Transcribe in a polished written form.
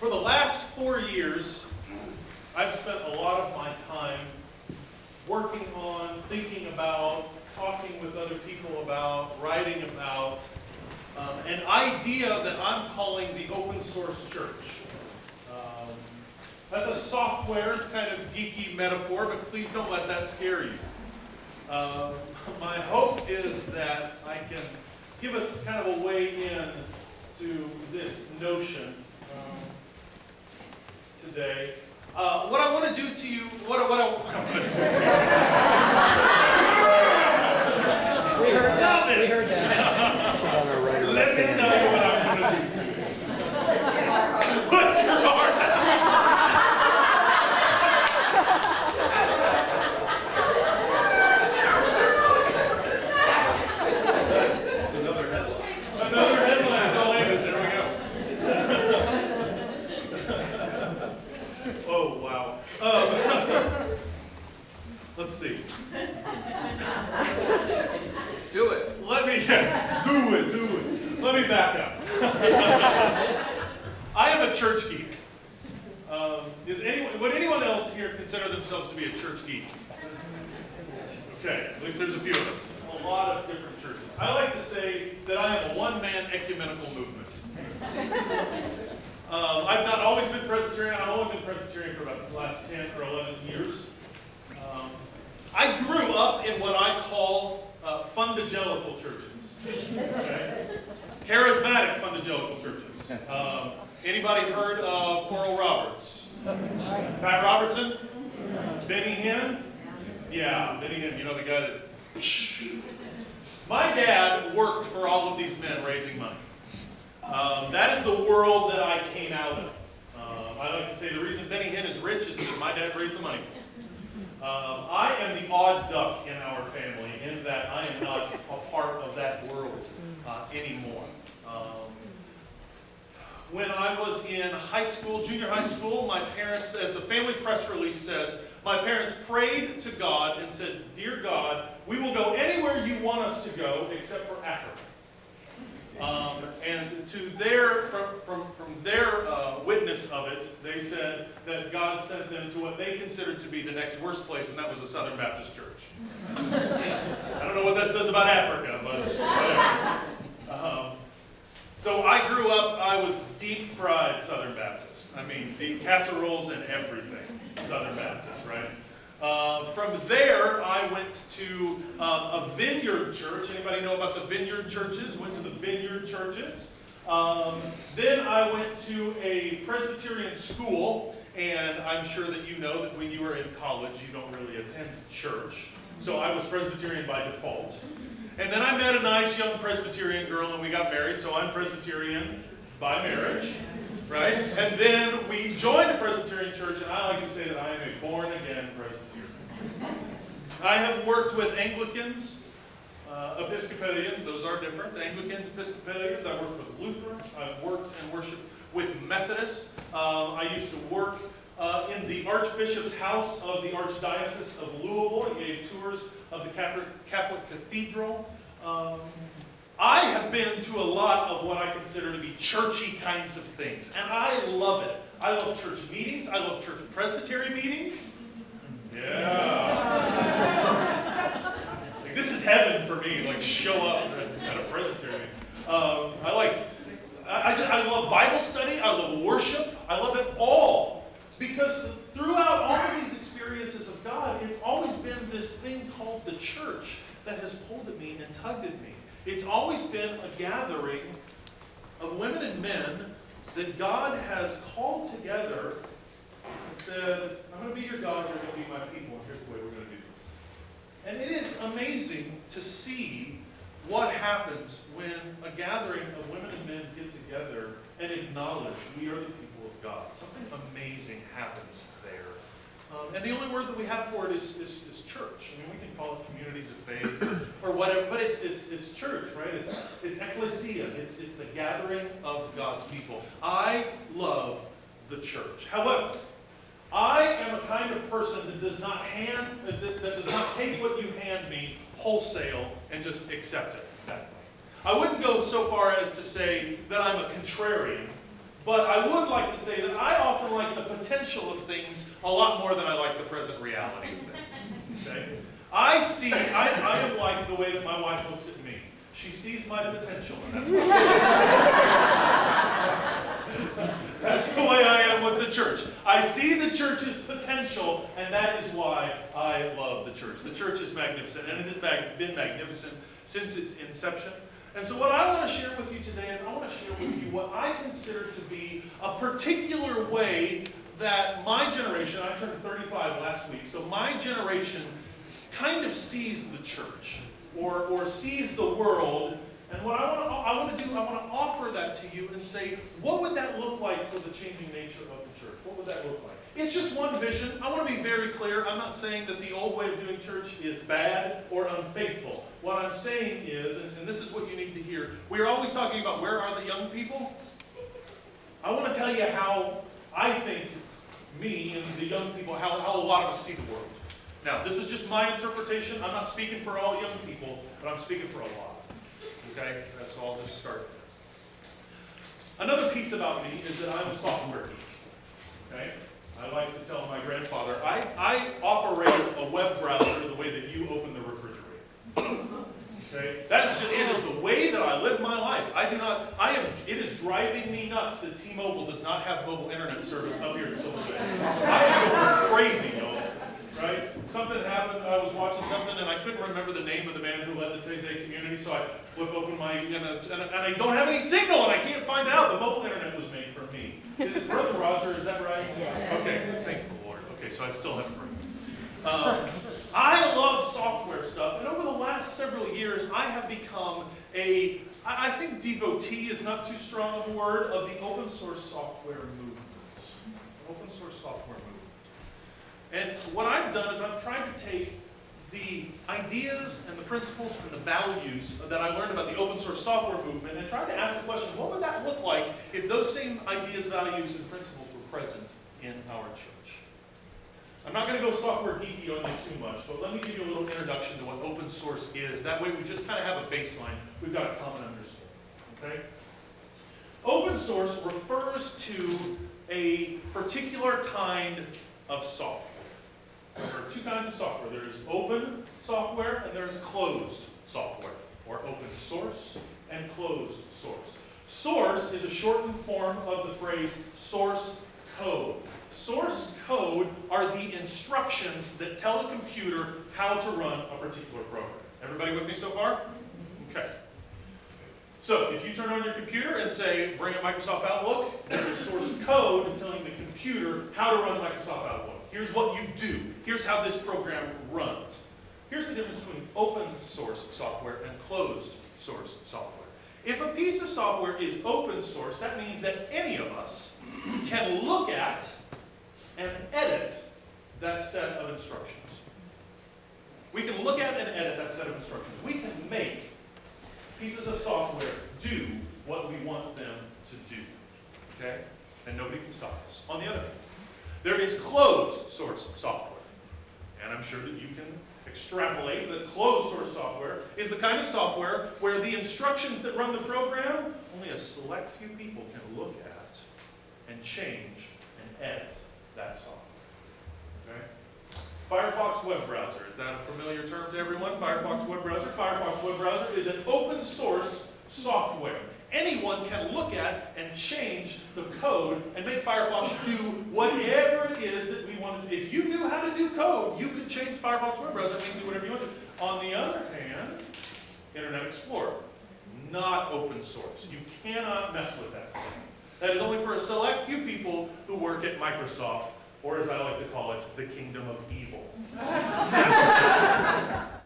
For the last 4 years, I've spent a lot of my time working on, thinking about, talking with other people about, writing about an idea that I'm calling the open source church. That's a software kind of geeky metaphor, but please don't let that scare you. My hope is that I can give us kind of a way in to this notion today. What I want to do to you, what I want to do to you. We heard that. We heard that. Let me tell you what I'm going to do. Put your heart out. Another headline. No labels. There we go. Oh, wow. Let's see. Do it. Do it. Let me back up. I am a church geek. Would anyone else here consider themselves to be a church geek? Okay, at least there's a few of us. A lot of different churches. I like to say that I am a one-man ecumenical movement. I've not always been Presbyterian. I've only been Presbyterian for about the last 10 or 11 years. I grew up in what I call fundagelical churches. Okay? Charismatic fundagelical churches. Anybody heard of Oral Roberts? Pat Robertson? Benny Hinn? Yeah, Benny Hinn. You know the guy that... My dad worked for all of these men raising money. That is the world that I came out of. I like to say the reason Benny Hinn is rich is because my dad raised the money for him. I am the odd duck in our family in that I am not a part of that world anymore. When I was in high school, junior high school, my parents, as the family press release says, my parents prayed to God and said, "Dear God, we will go anywhere you want us to go except for Africa." And to from their witness of it, they said that God sent them to what they considered to be the next worst place, and that was a Southern Baptist church. I don't know what that says about Africa, but whatever. So I grew up, I was deep-fried Southern Baptist. I mean, the casseroles and everything, Southern Baptist, right? From there, I went to a vineyard church. Anybody know about the vineyard churches? Went to the vineyard churches. Then I went to a Presbyterian school, and I'm sure that you know that when you are in college, you don't really attend church. So I was Presbyterian by default. And then I met a nice young Presbyterian girl, and we got married, so I'm Presbyterian by marriage. Right? And then we joined the Presbyterian church, and I like to say that I am a born-again Presbyterian. I have worked with Anglicans, Episcopalians, those are different. Anglicans, Episcopalians, I've worked with Lutherans, I've worked and worshiped with Methodists. I used to work in the Archbishop's house of the Archdiocese of Louisville. I gave tours of the Catholic Cathedral. I have been to a lot of what I consider to be churchy kinds of things, and I love it. I love church meetings. I love church presbytery meetings. Yeah. Like, this is heaven for me, like show up at a presbytery. I love Bible study. I love worship. I love it all. Because throughout all of these experiences of God, it's always been this thing called the church that has pulled at me and tugged at me. It's always been a gathering of women and men that God has called together and said, "I'm going to be your God, you're going to be my people, and here's the way we're going to do this." And it is amazing to see what happens when a gathering of women and men get together and acknowledge we are the people of God. Something amazing happens there. And the only word that we have for it is church. I mean, we can call it communities of faith or whatever, but it's church, right? It's ecclesia. It's the gathering of God's people. I love the church. However, I am a kind of person that does not take what you hand me wholesale and just accept it that way. I wouldn't go so far as to say that I'm a contrarian, But I would like to say that I often like the potential of things a lot more than I like the present reality of things. Okay? I am like the way that my wife looks at me. She sees my potential, and that's the way I am with the church. I see the church's potential, and that is why I love the church. The church is magnificent, and it has been magnificent since its inception. And so what I want to share with you today is I want to share with you what I consider to be a particular way that my generation, I turned 35 last week, so my generation kind of sees the church or sees the world. And what I want to offer that to you and say, what would that look like for the changing nature of the church? What would that look like? It's just one vision. I want to be very clear. I'm not saying that the old way of doing church is bad or unfaithful. What I'm saying is, and this is what you need to hear, we are always talking about where are the young people. I want to tell you how I think me and the young people, how a lot of us see the world. Now, this is just my interpretation. I'm not speaking for all young people, but I'm speaking for a lot. Okay? That's all. Just start. Another piece about me is that I'm a software geek. Okay? I like to tell my grandfather, I operate a web browser the way that you open the refrigerator. Okay? It is the way that I live my life. It is driving me nuts that T-Mobile does not have mobile internet service up here in Silver Bay. I am going crazy, y'all. Right? Something happened, I was watching something, and I couldn't remember the name of the man who led the Taizé community, so I flip open my, and I don't have any signal, and I can't find out. The mobile internet was made for me. Is it Brother Roger, is that right? Yeah. Okay, thank the Lord. Okay, so I still haven't heard. I love software stuff, and over the last several years, I have become I think devotee is not too strong a word, of the open source software movement. Open source software movement. And what I've done is I've tried to take the ideas and the principles and the values that I learned about the open source software movement and tried to ask the question, what would that look like if those same ideas, values, and principles were present in our church? I'm not going to go software geeky on you too much, but let me give you a little introduction to what open source is. That way we just kind of have a baseline. We've got a common understanding. Okay? Open source refers to a particular kind of software. There are two kinds of software. There is open software and there is closed software, or open source and closed source. Source is a shortened form of the phrase source code. Source code are the instructions that tell a computer how to run a particular program. Everybody with me so far? Okay. So if you turn on your computer and say, bring up Microsoft Outlook, there is source code telling the computer how to run Microsoft Outlook. Here's what you do. Here's how this program runs. Here's the difference between open source software and closed source software. If a piece of software is open source, that means that any of us can look at and edit that set of instructions. We can look at and edit that set of instructions. We can make pieces of software do what we want them to do. Okay? And nobody can stop us. On the other hand, there is closed source software. And I'm sure that you can extrapolate that closed source software is the kind of software where the instructions that run the program, only a select few people can look at and change and edit that software. Okay? Firefox web browser, is that a familiar term to everyone? Firefox web browser? Firefox web browser is an open source software. Anyone can look at and change the code and make Firefox do whatever it is that we want to do. If you knew how to do code, you could change Firefox web browser and make it do whatever you want to. On the other hand, Internet Explorer, not open source. You cannot mess with that thing. That is only for a select few people who work at Microsoft, or as I like to call it, the kingdom of evil.